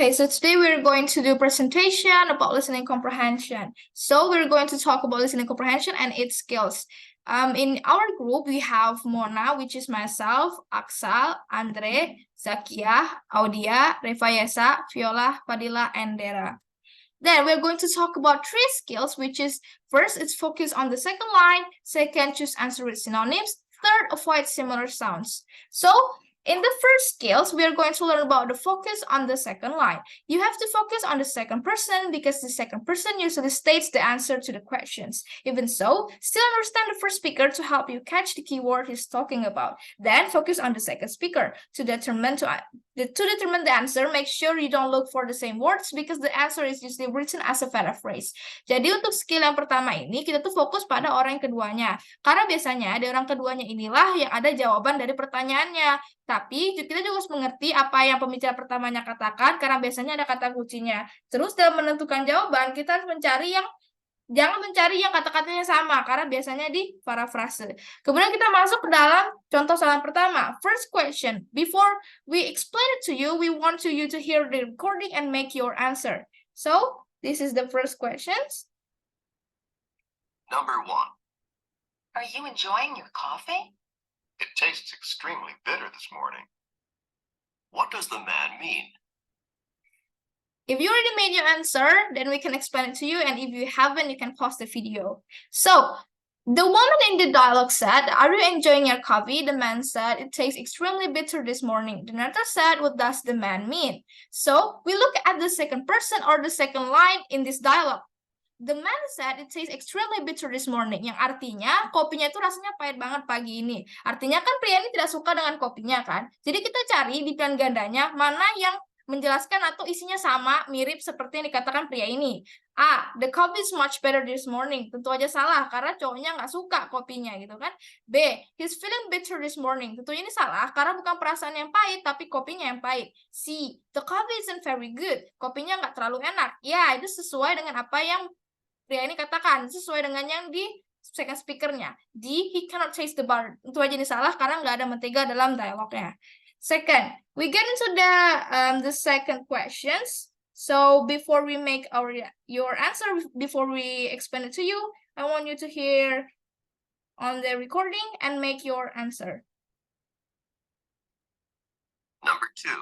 Okay, so today we're going to do a presentation about listening comprehension. So we're going to talk about listening comprehension and its skills. In our group, we have Mona, which is myself, Aksal, Andre, Zakia, Audia, Revayesa, Viola, Padilla, and Dera. Then we're going to talk about three skills, which is first, it's focus on the second line, second, choose answer with synonyms, third, avoid similar sounds. So in the first skills, we are going to learn about the focus on the second line. You have to focus on the second person because the second person usually states the answer to the questions. Even so, still understand the first speaker to help you catch the keyword he's talking about. Then focus on the second speaker to determine the answer. Make sure you don't look for the same words because the answer is usually written as a paraphrase. Jadi untuk skill yang pertama ini kita tuh fokus pada orang yang keduanya. Karena biasanya di orang keduanya inilah yang ada jawaban dari pertanyaannya. Tapi kita juga harus mengerti apa yang pembicara pertamanya katakan karena biasanya ada kata kuncinya. Terus dalam menentukan jawaban, kita harus jangan mencari yang kata-katanya sama karena biasanya di parafrase. Kemudian kita masuk ke dalam contoh salam pertama. First question. Before we explain it to you, we want you to hear the recording and make your answer. So, this is the first questions. Number 1. Are you enjoying your coffee? It tastes extremely bitter this morning. What does the man mean? If you already made your answer, then we can explain it to you. And if you haven't, you can pause the video. So, the woman in the dialogue said, "Are you enjoying your coffee?" The man said, "It tastes extremely bitter this morning." The narrator said, "What does the man mean?" So, we look at the second person or the second line in this dialogue. The man said it tastes extremely bitter this morning, yang artinya kopinya itu rasanya pahit banget pagi ini. Artinya kan pria ini tidak suka dengan kopinya kan. Jadi kita cari di pilihan gandanya mana yang menjelaskan atau isinya sama, mirip seperti yang dikatakan pria ini. A, the coffee is much better this morning. Tentu aja salah, karena cowoknya nggak suka kopinya gitu kan. B, he's feeling bitter this morning. Tentu ini salah, karena bukan perasaan yang pahit, tapi kopinya yang pahit. C, the coffee isn't very good. Kopinya nggak terlalu enak. Ya, itu sesuai dengan apa yang pria ini katakan, sesuai dengan yang di second speakernya. D, he cannot taste the butter. Itu aja ini salah karena nggak ada mentega dalam dialognya. Second, we get into the second questions. So before we make your answer, before we explain it to you, I want you to hear on the recording and make your answer. Number 2.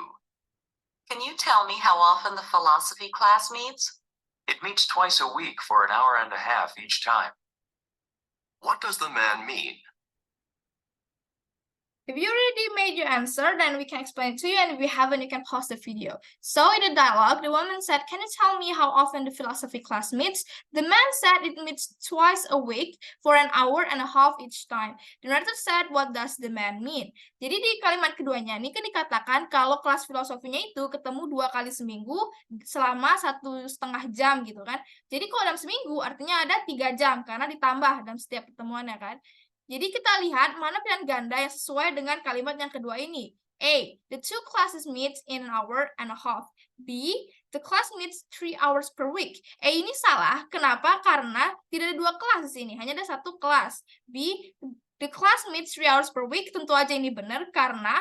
Can you tell me how often the philosophy class meets? It meets twice a week for an hour and a half each time. What does the man mean? If you already made your answer, then we can explain it to you, and if you haven't, you can pause the video. So in the dialogue, the woman said, "Can you tell me how often the philosophy class meets?" The man said it meets twice a week for an hour and a half each time. The narrator said, "What does the man mean?" Jadi di kalimat keduanya ini kan dikatakan kalau kelas filosofinya itu ketemu 2 kali seminggu selama 1,5 jam gitu kan. Jadi kalau dalam seminggu artinya ada 3 jam karena ditambah dalam setiap pertemuannya kan. Jadi kita lihat mana pilihan ganda yang sesuai dengan kalimat yang kedua ini. A, the two classes meet in an hour and a half. B, the class meets 3 hours per week. Ini salah. Kenapa? Karena tidak ada 2 kelas di sini, hanya ada 1 kelas. B, the class meets 3 hours per week. Tentu aja ini benar karena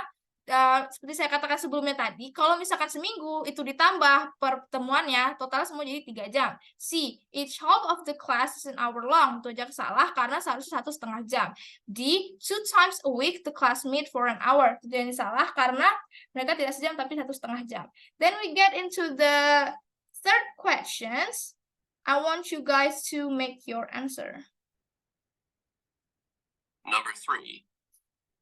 seperti saya katakan sebelumnya tadi, kalau misalkan seminggu itu ditambah pertemuannya, total semua jadi 3 jam. C, each half of the class is an hour long. Itu aja salah karena seharusnya 1,5 jam. D, 2 times a week the class meet for an hour. Itu yang salah karena mereka tidak sejam tapi 1,5 jam. Then we get into the third questions. I want you guys to make your answer. Number 3.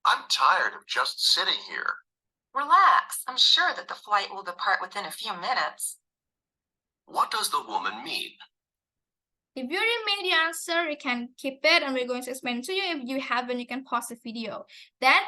I'm tired of just sitting here. Relax. I'm sure that the flight will depart within a few minutes. What does the woman mean? If you already made the answer, you can keep it and we're going to explain it to you. If you haven't, you can pause the video. Then,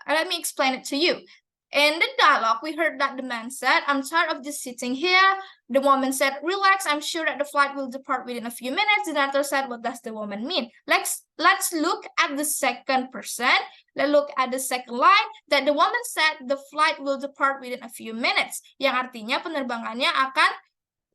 let me explain it to you. In the dialogue, we heard that the man said, "I'm tired of just sitting here." The woman said, "Relax, I'm sure that the flight will depart within a few minutes." The narrator said, "What does the woman mean?" Let's look at the second person. Let's look at the second line that the woman said the flight will depart within a few minutes. Yang artinya penerbangannya akan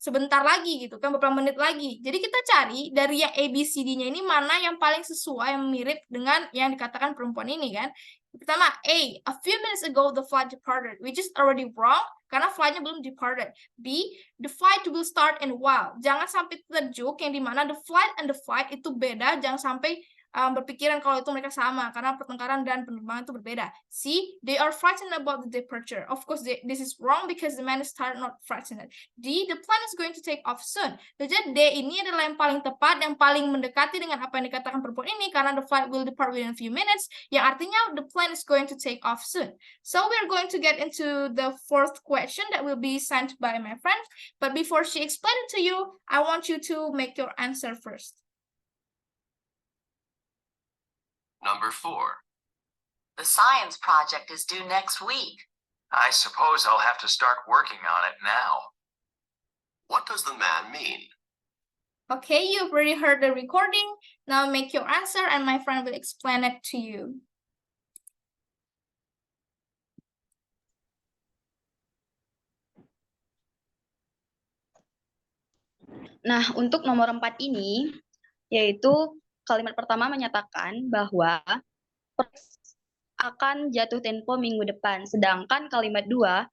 sebentar lagi gitu kan, beberapa menit lagi. Jadi kita cari dari yang ABCD-nya ini mana yang paling sesuai, yang mirip dengan yang dikatakan perempuan ini kan. Pertama, A, a few minutes ago the flight departed, which is already wrong karena flightnya belum departed. B, the flight will start in a while. Jangan sampai terjuk yang dimana the flight and the flight itu beda. Jangan sampai berpikiran kalau itu mereka sama, karena pertengkaran dan penerbangan itu berbeda. C, they are frightened about the departure. Of course, this is wrong because the man start not frightened. D, the plane is going to take off soon. Jadi D ini adalah yang paling tepat, yang paling mendekati dengan apa yang dikatakan perempuan ini, karena the flight will depart within a few minutes, yang artinya the plane is going to take off soon. So we're going to get into the fourth question that will be sent by my friend. But before she explains it to you, I want you to make your answer first. Number 4. The science project is due next week. I suppose I'll have to start working on it now. What does the man mean? Okay, you've already heard the recording. Now make your answer and my friend will explain it to you. Nah, untuk nomor 4 ini, yaitu kalimat pertama menyatakan bahwa akan jatuh tempo minggu depan. Sedangkan kalimat 2,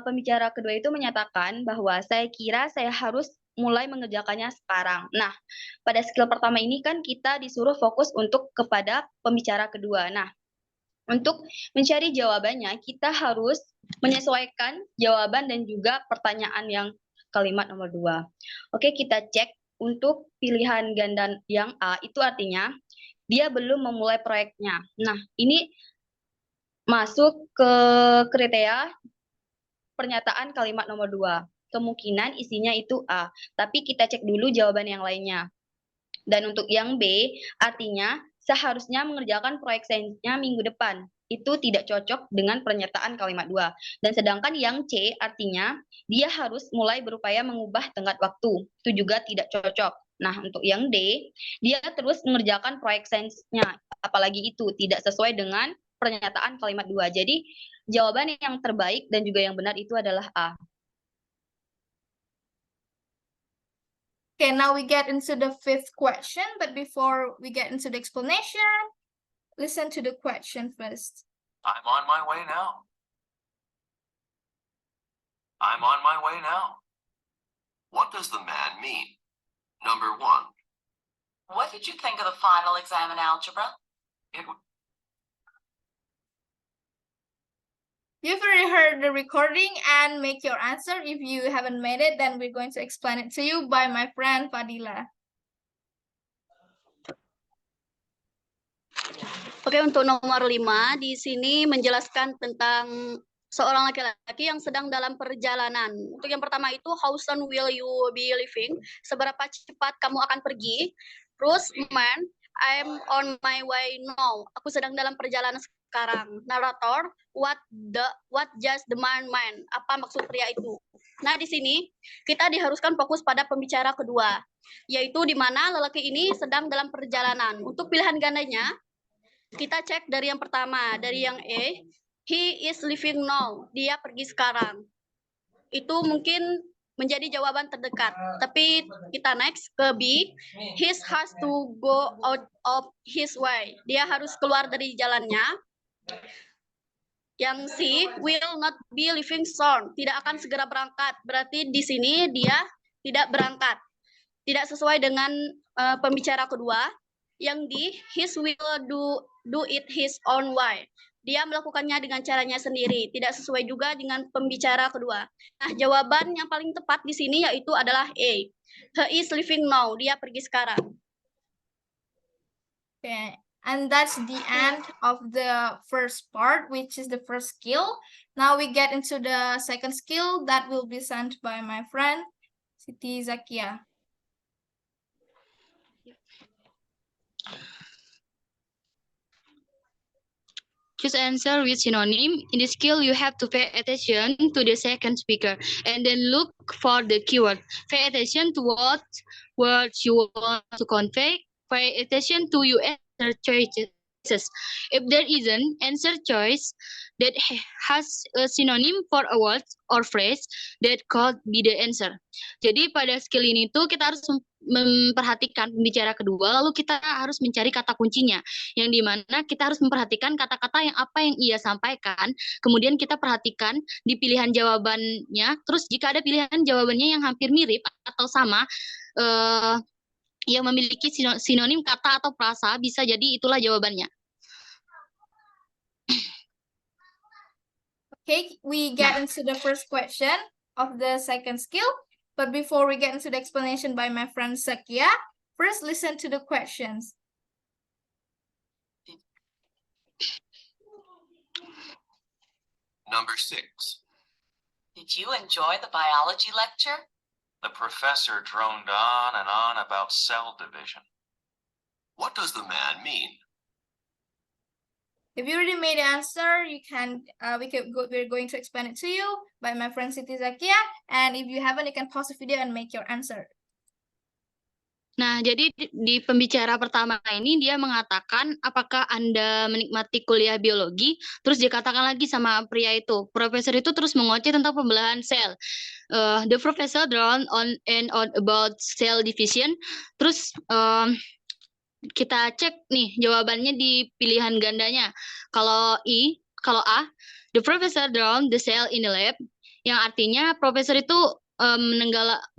pembicara kedua itu menyatakan bahwa saya kira saya harus mulai mengerjakannya sekarang. Nah, pada skill pertama ini kan kita disuruh fokus untuk kepada pembicara kedua. Nah, untuk mencari jawabannya, kita harus menyesuaikan jawaban dan juga pertanyaan yang kalimat nomor 2. Oke, kita cek untuk pilihan ganda yang A, itu artinya dia belum memulai proyeknya. Nah, ini masuk ke kriteria pernyataan kalimat nomor 2. Kemungkinan isinya itu A, tapi kita cek dulu jawaban yang lainnya. Dan untuk yang B, artinya seharusnya mengerjakan proyek sainsnya minggu depan. Itu tidak cocok dengan pernyataan kalimat 2. Dan sedangkan yang C, artinya dia harus mulai berupaya mengubah tenggat waktu. Itu juga tidak cocok. Nah, untuk yang D, dia terus mengerjakan proyek sainsnya. Apalagi itu tidak sesuai dengan pernyataan kalimat 2. Jadi, jawaban yang terbaik dan juga yang benar itu adalah A. Okay, now we get into the fifth question, but before we get into the explanation, listen to the question first. I'm on my way now. I'm on my way now. What does the man mean? Number 1. What did you think of the final exam in algebra? It You've already heard the recording and make your answer. If you haven't made it, then we're going to explain it to you by my friend Fadila. Oke, untuk nomor 5 di sini menjelaskan tentang seorang laki-laki yang sedang dalam perjalanan. Untuk yang pertama itu, how soon will you be leaving? Seberapa cepat kamu akan pergi? Terus, man, I'm on my way now. Aku sedang dalam perjalanan sekarang. Narrator, what just the man? Apa maksud pria itu? Nah, di sini kita diharuskan fokus pada pembicara kedua, yaitu di mana lelaki ini sedang dalam perjalanan. Untuk pilihan gandanya, kita cek dari yang pertama, dari yang E, he is leaving now. Dia pergi sekarang. Itu mungkin menjadi jawaban terdekat. Tapi kita next ke B, he has to go out of his way. Dia harus keluar dari jalannya. Yang C, will not be leaving soon. Tidak akan segera berangkat. Berarti di sini dia tidak berangkat. Tidak sesuai dengan pembicara kedua. Yang D, his will do it his own way. Dia melakukannya dengan caranya sendiri. Tidak sesuai juga dengan pembicara kedua. Nah, jawaban yang paling tepat di sini yaitu adalah A. He is leaving now. Dia pergi sekarang. Okay, and that's the end of the first part, which is the first skill. Now we get into the second skill that will be sent by my friend Siti Zakia. Choose answer with synonym. In this skill, you have to pay attention to the second speaker and then look for the keyword. Pay attention to what words you want to convey. Pay attention to your answer choices. choices. If there is an answer choice that has a synonym for a word or phrase, that could be the answer. Jadi pada skill ini tuh kita harus memperhatikan pembicara kedua, lalu kita harus mencari kata kuncinya, yang dimana kita harus memperhatikan kata-kata yang apa yang ia sampaikan, kemudian kita perhatikan di pilihan jawabannya, terus jika ada pilihan jawabannya yang hampir mirip atau sama, yang memiliki sinonim kata atau frasa, bisa jadi itulah jawabannya. Okay, we get into the first question of the second skill. But before we get into the explanation by my friend Sakya, first listen to the questions. Number 6. Did you enjoy the biology lecture? The professor droned on and on about cell division. What does the man mean? If you already made the answer, you can we're going to explain it to you by my friend Siti Zakia. And if you haven't, you can pause the video and make your answer. Nah, jadi di pembicara pertama ini dia mengatakan, apakah Anda menikmati kuliah biologi? Terus dikatakan lagi sama pria itu, profesor itu terus mengoceh tentang pembelahan sel. The professor droned on and on about cell division. Terus kita cek nih jawabannya di pilihan gandanya. Kalau A, the professor drowned the cell in the lab, yang artinya profesor itu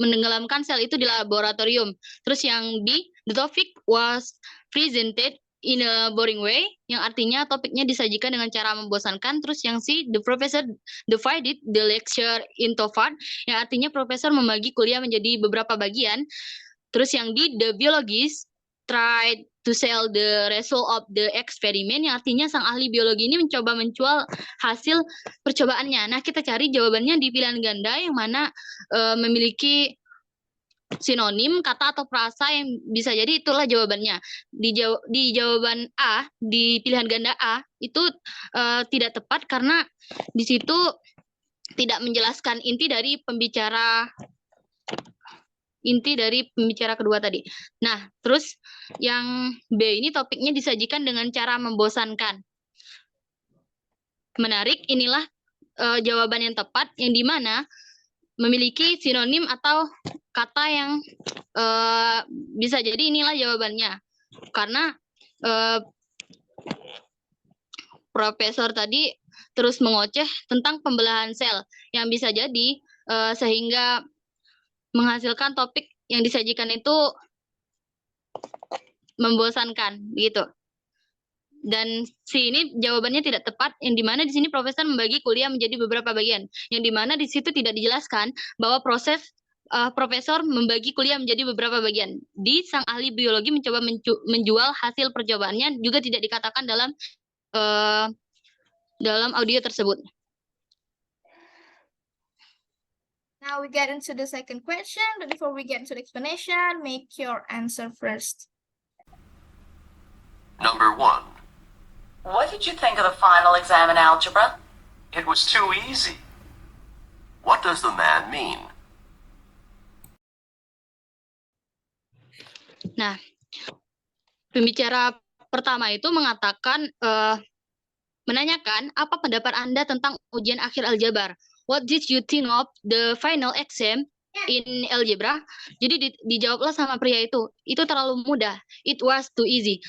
menenggelamkan sel itu di laboratorium. Terus yang B, the topic was presented in a boring way, yang artinya topiknya disajikan dengan cara membosankan. Terus yang C, the professor divided the lecture into part, yang artinya profesor membagi kuliah menjadi beberapa bagian. Terus yang D, the biologist tried to sell the result of the experiment, yang artinya sang ahli biologi ini mencoba menjual hasil percobaannya. Nah, kita cari jawabannya di pilihan ganda yang mana memiliki sinonim kata atau frasa yang bisa jadi itulah jawabannya. Di jawaban A, di pilihan ganda A itu tidak tepat karena di situ tidak menjelaskan inti dari pembicara kedua tadi. Nah, terus yang B ini topiknya disajikan dengan cara membosankan. Menarik, inilah jawaban yang tepat, yang dimana memiliki sinonim atau kata yang bisa jadi inilah jawabannya. Karena profesor tadi terus mengoceh tentang pembelahan sel, yang bisa jadi sehingga menghasilkan topik yang disajikan itu membosankan gitu. Dan ini jawabannya tidak tepat, yang dimana di sini profesor membagi kuliah menjadi beberapa bagian, yang dimana di situ tidak dijelaskan bahwa proses profesor membagi kuliah menjadi beberapa bagian. Di sang ahli biologi mencoba menjual hasil percobaannya juga tidak dikatakan dalam audio tersebut. Now we get into the second question, but before we get into the explanation, make your answer first. Number 1. What did you think of the final exam in algebra? It was too easy. What does the man mean? Nah, pembicara pertama itu mengatakan, menanyakan apa pendapat Anda tentang ujian akhir aljabar. What did you think of the final exam in algebra? Jadi dijawablah sama pria itu terlalu mudah. It was too easy.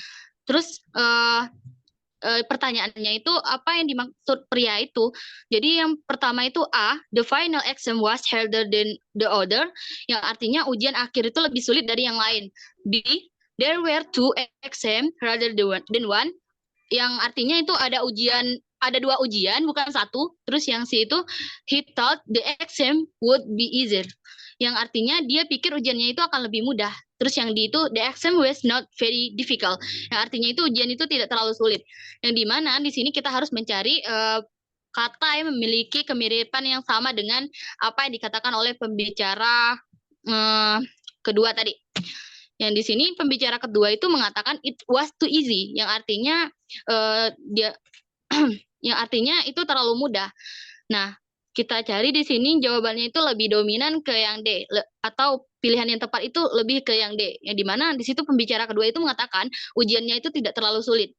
Terus pertanyaannya itu apa yang dimaksud pria itu? Jadi yang pertama itu A, the final exam was harder than the other, yang artinya ujian akhir itu lebih sulit dari yang lain. B, there were two exam rather than one, yang artinya itu ada dua ujian bukan satu. Terus yang C itu he thought the exam would be easier, yang artinya dia pikir ujiannya itu akan lebih mudah. Terus yang D itu the exam was not very difficult, yang artinya itu ujian itu tidak terlalu sulit. Yang dimana di sini kita harus mencari kata yang memiliki kemiripan yang sama dengan apa yang dikatakan oleh pembicara kedua tadi. Yang di sini pembicara kedua itu mengatakan it was too easy, yang artinya yang artinya itu terlalu mudah. Nah, kita cari di sini jawabannya itu lebih dominan ke yang D, atau pilihan yang tepat itu lebih ke yang D, yang dimana di situ pembicara kedua itu mengatakan ujiannya itu tidak terlalu sulit.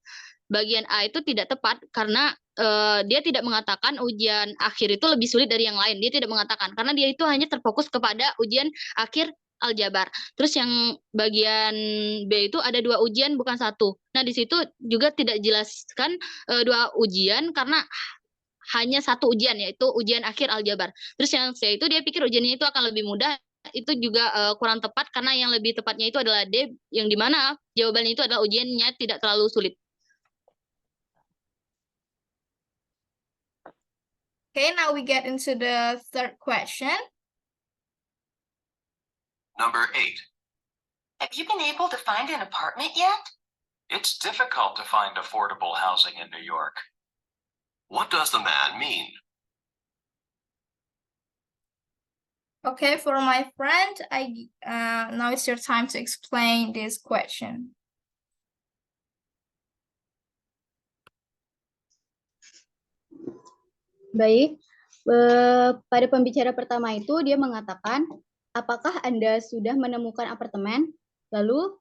bagian A itu tidak tepat karena dia tidak mengatakan ujian akhir itu lebih sulit dari yang lain. Dia tidak mengatakan karena dia itu hanya terfokus kepada ujian akhir aljabar. Terus yang bagian B itu ada 2 ujian bukan 1. Nah, di situ juga tidak jelaskan 2 ujian karena hanya 1 ujian yaitu ujian akhir aljabar. Terus yang C itu dia pikir ujiannya itu akan lebih mudah. Itu juga kurang tepat karena yang lebih tepatnya itu adalah D yang dimana jawabannya itu adalah ujiannya tidak terlalu sulit. Okay, now we get into the third question. Number 8. Have you been able to find an apartment yet? It's difficult to find affordable housing in New York. What does the man mean? Okay, for my friend, now it's your time to explain this question. Baik, pada pembicara pertama itu dia mengatakan, apakah Anda sudah menemukan apartemen? Lalu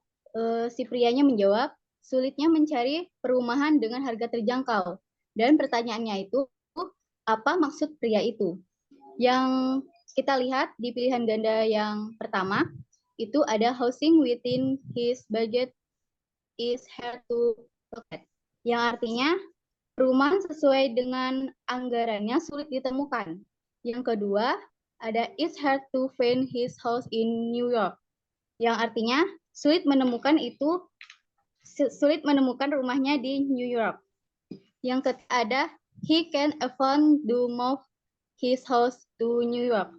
si prianya menjawab, sulitnya mencari perumahan dengan harga terjangkau. Dan pertanyaannya itu, apa maksud pria itu? Yang kita lihat di pilihan ganda yang pertama, itu ada housing within his budget is hard to locate. Yang artinya, perumahan sesuai dengan anggarannya sulit ditemukan. Yang kedua, ada it's hard to find his house in New York. Yang artinya sulit menemukan rumahnya di New York. Yang ketiga ada he can afford to move his house to New York.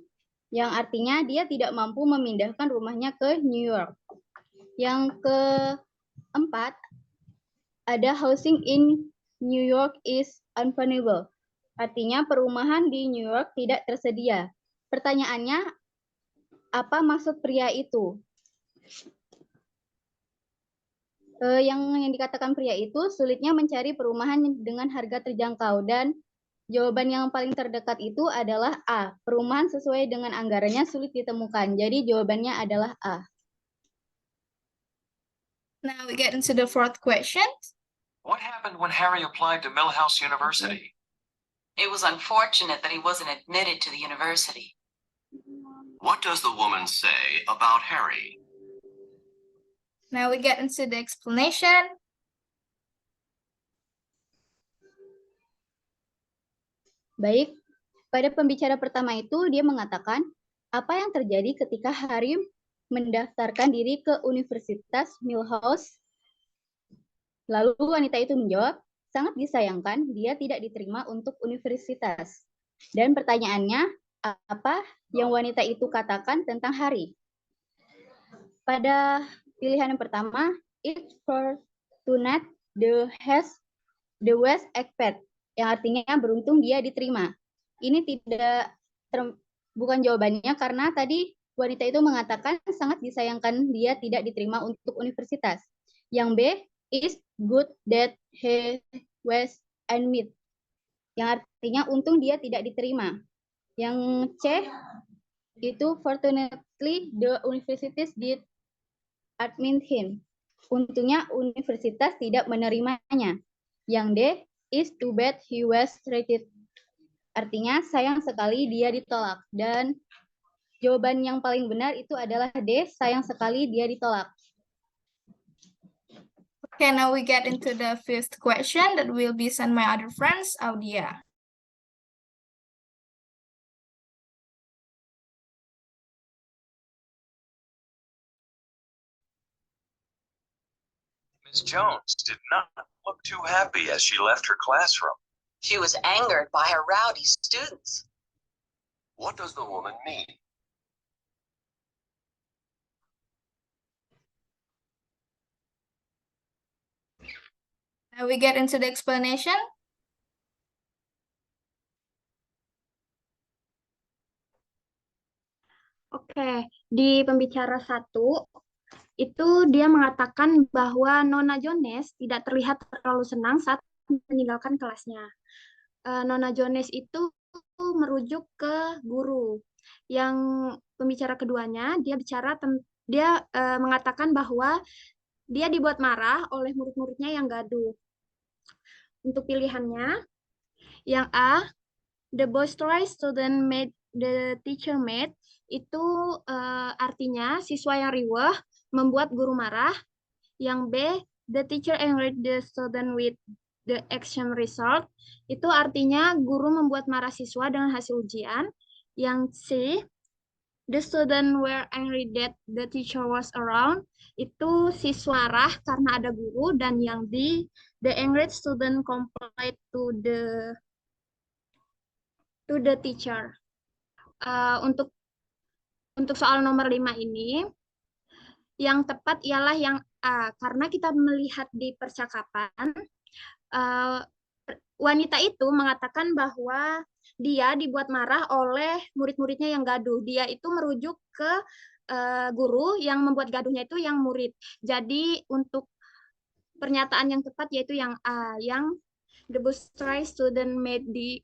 Yang artinya dia tidak mampu memindahkan rumahnya ke New York. Yang keempat ada housing in New York is unfindable. Artinya perumahan di New York tidak tersedia. Pertanyaannya, apa maksud pria itu? Yang dikatakan pria itu sulitnya mencari perumahan dengan harga terjangkau, dan jawaban yang paling terdekat itu adalah A. Perumahan sesuai dengan anggarannya sulit ditemukan. Jadi jawabannya adalah A. Now we get into the fourth question. What happened when Harry applied to Millhouse University? It was unfortunate that he wasn't admitted to the university. What does the woman say about Harry? Now we get into the explanation. Baik, pada pembicara pertama itu dia mengatakan apa yang terjadi ketika Harry mendaftarkan diri ke Universitas Millhouse. Lalu wanita itu menjawab, sangat disayangkan dia tidak diterima untuk universitas. Dan pertanyaannya, apa yang wanita itu katakan tentang Harry? Pada pilihan yang pertama, it's fortunate the West expert, yang artinya beruntung dia diterima. Ini bukan jawabannya karena tadi wanita itu mengatakan sangat disayangkan dia tidak diterima untuk universitas. Yang B, is good that he was admitted, yang artinya untung dia tidak diterima. Yang C itu fortunately the universities did admit him, untungnya universitas tidak menerimanya. Yang D is too bad he was rejected, artinya sayang sekali dia ditolak. Dan jawaban yang paling benar itu adalah D, sayang sekali dia ditolak. Okay, now we get into the fifth question that will be sent my other friends, Audia. Miss Jones did not look too happy as she left her classroom. She was angered by her rowdy students. What does the woman mean? Now we get into the explanation. Oke, di pembicara 1 itu dia mengatakan bahwa Nona Jones tidak terlihat terlalu senang saat meninggalkan kelasnya. Nona Jones itu merujuk ke guru. Yang pembicara keduanya dia mengatakan bahwa dia dibuat marah oleh murid-muridnya yang gaduh. untuk pilihannya. Yang A, the boisterous student made the teacher mad, itu artinya siswa yang riweh membuat guru marah. Yang B, the teacher angered the student with the action result, itu artinya guru membuat marah siswa dengan hasil ujian. Yang C, the student were angry that the teacher was around, itu siswa marah karena ada guru. Dan yang D, the angry student complained to the teacher. Untuk soal nomor 5 ini, yang tepat ialah yang A, karena kita melihat di percakapan, wanita itu mengatakan bahwa dia dibuat marah oleh murid-muridnya yang gaduh. Dia itu merujuk ke guru, yang membuat gaduhnya itu yang murid. Jadi untuk pernyataan yang tepat yaitu yang A, yang the boisterous student made the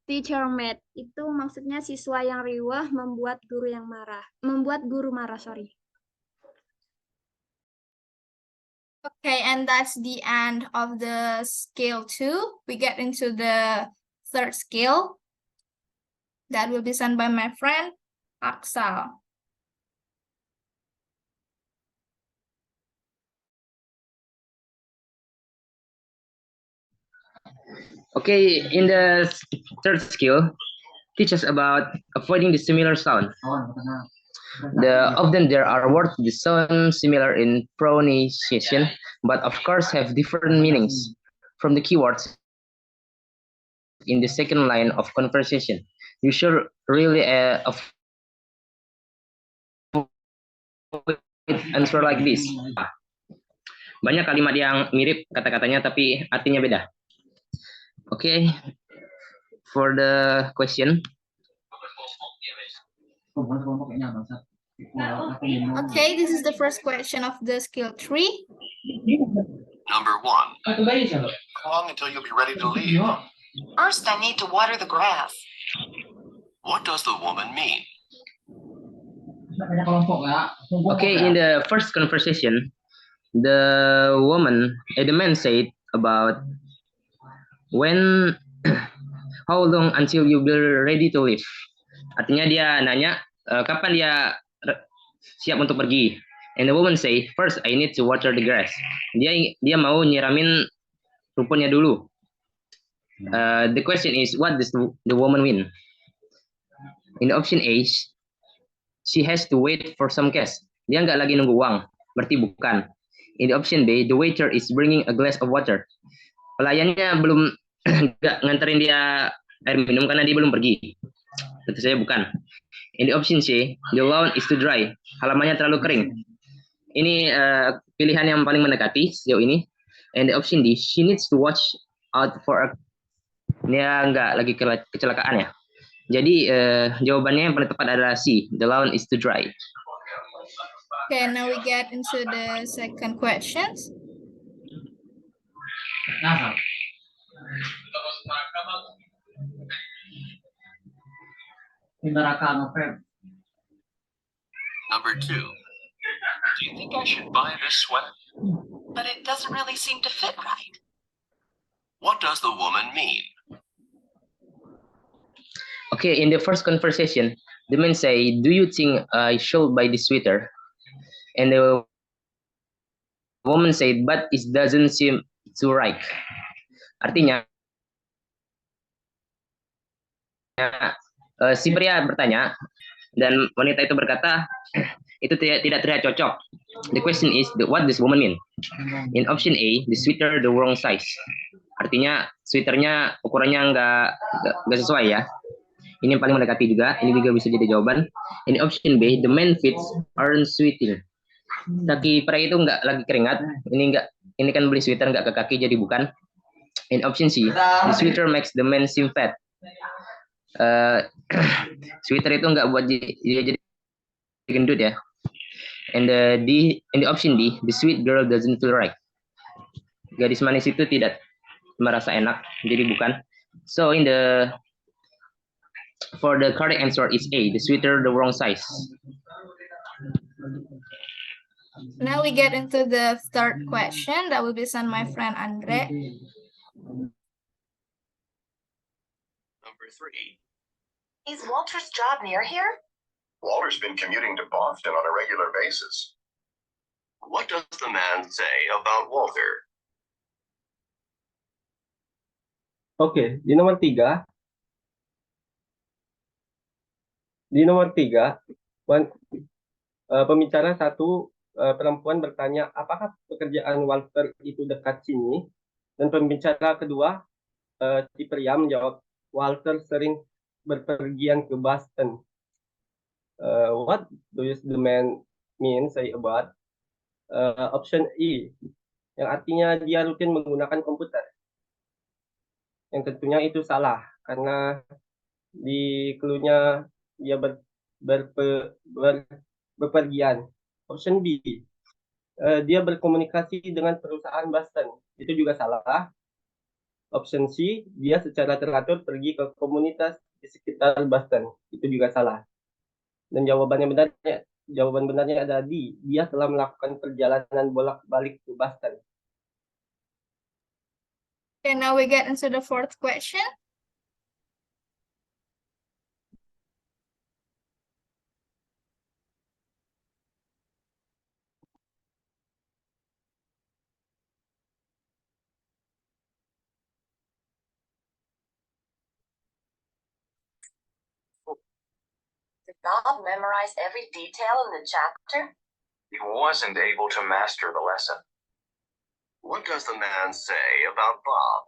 teacher mad, itu maksudnya siswa yang riweh membuat guru marah, sorry. Okay, and that's the end of the skill 2. We get into the third skill that will be sent by my friend Aksal. Okay, in the third skill, teach us about avoiding the similar sound. Often there are words that sound similar in pronunciation, but of course have different meanings from the keywords in the second line of conversation. You should really answer like this. Banyak kalimat yang mirip kata-katanya tapi artinya beda. Okay, for the question. Okay, this is the first question of the skill 3. Number 1. How long until you'll be ready to leave? First, I need to water the grass. What does the woman mean? Okay, in the first conversation, the man said about how long until you be ready to leave. Artinya dia nanya kapan dia siap untuk pergi. And the woman say, first I need to water the grass. Dia mau nyiramin rumputnya dulu. The question is, what does the woman mean? In the option A, she has to wait for some cash. Dia nggak lagi nunggu uang, berarti bukan. In the option B, the waiter is bringing a glass of water. Pelayannya belum nggak nganterin dia air minum karena dia belum pergi. Tentu saja bukan. In the option C, the lawn is too dry. Halamannya terlalu kering. Ini pilihan yang paling mendekati sejauh ini. And the option D, she needs to watch out for dia nggak lagi kecelakaan ya. Jadi jawabannya yang paling tepat adalah C, the lawn is too dry. Okay, now we get into the second questions. Number 2. Do you think I should buy this sweater? But it doesn't really seem to fit right. What does the woman mean? Okay, in the first conversation, the man say, do you think I should buy this sweater? And the woman said, but it doesn't seem to right. Artinya, si pria bertanya, dan wanita itu berkata, itu tidak terlihat cocok. The question is, what does woman mean? In option A, the sweater the wrong size. Artinya, sweaternya ukurannya nggak sesuai ya. Ini yang paling mendekati juga. Ini juga bisa jadi jawaban. In option B, the man fits aren't sweating. Kaki pria itu nggak lagi keringat. Ini kan beli sweater nggak ke kaki, jadi bukan. In option C, the sweater makes the man seem fat. Sweater itu nggak buat dia jadi gendut ya. And in the option D, the sweet girl doesn't feel right. Gadis manis itu tidak merasa enak, jadi bukan. So for the correct answer is A, the sweater the wrong size. Now we get into the third question that will be sent my friend Andre. Number 3. Is Walter's job near here? Walter's been commuting to Boston on a regular basis. What does the man say about Walter? Oke, di nomor 3. Pembicara 1, perempuan bertanya, apakah pekerjaan Walter itu dekat sini? Dan pembicara kedua, si pria menjawab, Walter sering berpergian ke Boston. What does the man mean say about? Option E, yang artinya dia rutin menggunakan komputer. Yang tentunya itu salah, karena di clue-nya dia berpergian. Option B, dia berkomunikasi dengan perusahaan Boston. Itu juga salah. Option C, dia secara teratur pergi ke komunitas di sekitar Boston. Itu juga salah. Dan jawaban benarnya adalah D, dia telah melakukan perjalanan bolak-balik ke Boston. Okay, now we get into the fourth question. Did Bob memorize every detail in the chapter? He wasn't able to master the lesson. What does the man say about Bob?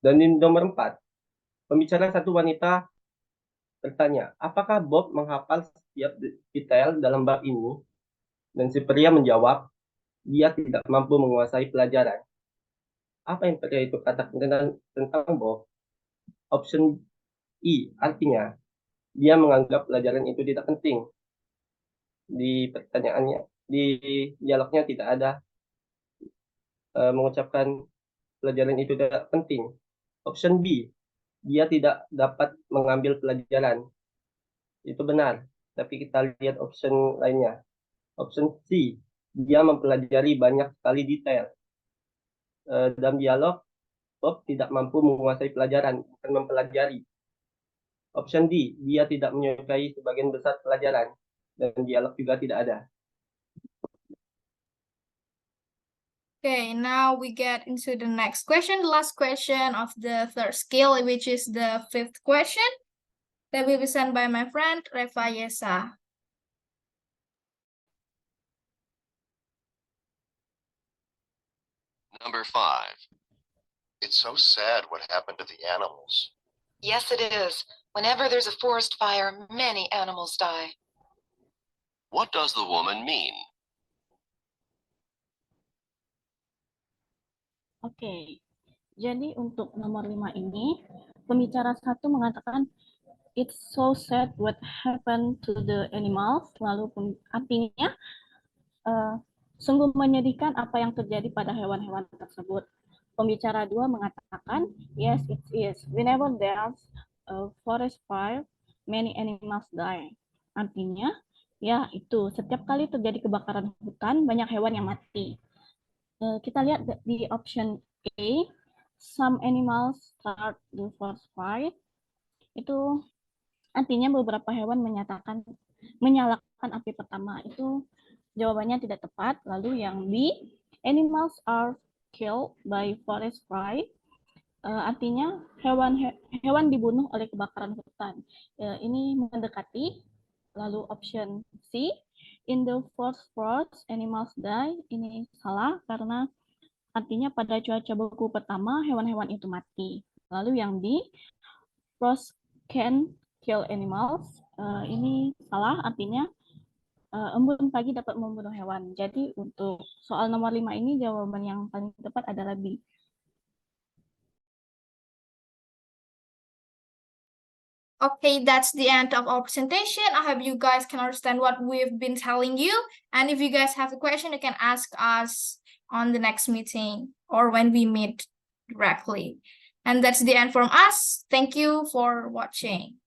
Dan di nomor 4, pembicara satu wanita bertanya, apakah Bob menghafal setiap detail dalam bab ini? Dan si pria menjawab, dia tidak mampu menguasai pelajaran. Apa yang pria itu katakan tentang Bob? Option E, artinya dia menganggap pelajaran itu tidak penting. Di dialognya tidak ada mengucapkan pelajaran itu tidak penting. Option B, dia tidak dapat mengambil pelajaran. Itu benar, tapi kita lihat option lainnya. Option C, dia mempelajari banyak sekali detail. Dalam dialog, Bob tidak mampu menguasai pelajaran, bukan mempelajari. Option D, dia tidak menyukai sebagian besar pelajaran, dan dialog juga tidak ada. Okay, now we get into the next question, the last question of the third skill, which is the fifth question that will be sent by my friend Reva Yesa. Number 5. It's so sad what happened to the animals. Yes, it is. Whenever there's a forest fire, many animals die. What does the woman mean? Oke, jadi untuk nomor 5 ini, pembicara 1 mengatakan, it's so sad what happened to the animals, lalu artinya, sungguh menyedihkan apa yang terjadi pada hewan-hewan tersebut. Pembicara 2 mengatakan, yes, it is. Whenever there's a forest fire, many animals die. Artinya, ya itu, setiap kali terjadi kebakaran hutan, banyak hewan yang mati. Kita lihat di option A, some animals start the forest fire. Itu artinya beberapa hewan menyalakan api pertama. Itu jawabannya tidak tepat. Lalu yang B, animals are killed by forest fire. Artinya hewan dibunuh oleh kebakaran hutan. Ini mendekati. Lalu option C, in the forest frost, animals die. Ini salah karena artinya pada cuaca beku pertama, hewan-hewan itu mati. Lalu yang D, frost can kill animals. Ini salah, artinya embun pagi dapat membunuh hewan. Jadi untuk soal nomor 5 ini, jawaban yang paling tepat adalah B. Okay, that's the end of our presentation. I hope you guys can understand what we've been telling you. And if you guys have a question, you can ask us on the next meeting or when we meet directly. And that's the end from us. Thank you for watching.